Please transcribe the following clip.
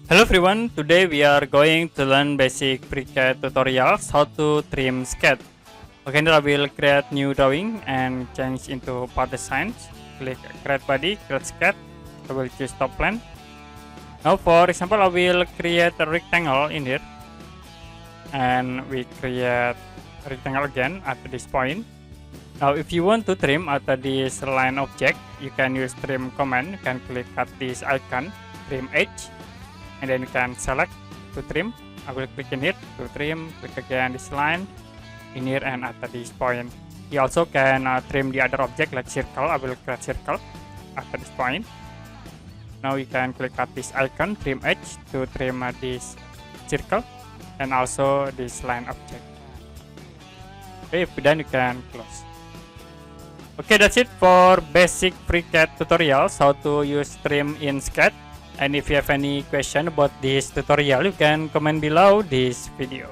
Hello everyone, today we are going to learn basic FreeCAD tutorials how to trim sketch. Okay, now I will create new drawing and change into part designs. Click create body, create sketch. I will choose top plan. Now for example, I will create a rectangle in here. And we create a rectangle again at this point. Now if you want to trim at this line object, you can use trim command. You can click at this icon, trim edge. And then you can select to trim. I will click in here to trim, click again this line in here and at this point. You also can trim the other object like circle. I will create circle at this point. Now you can click at this icon, trim edge, to trim this circle and also this line object. Okay, if done, you can close. Okay, that's it for basic FreeCAD tutorials how to use trim in sketch. And if you have any question about this tutorial, you can comment below this video.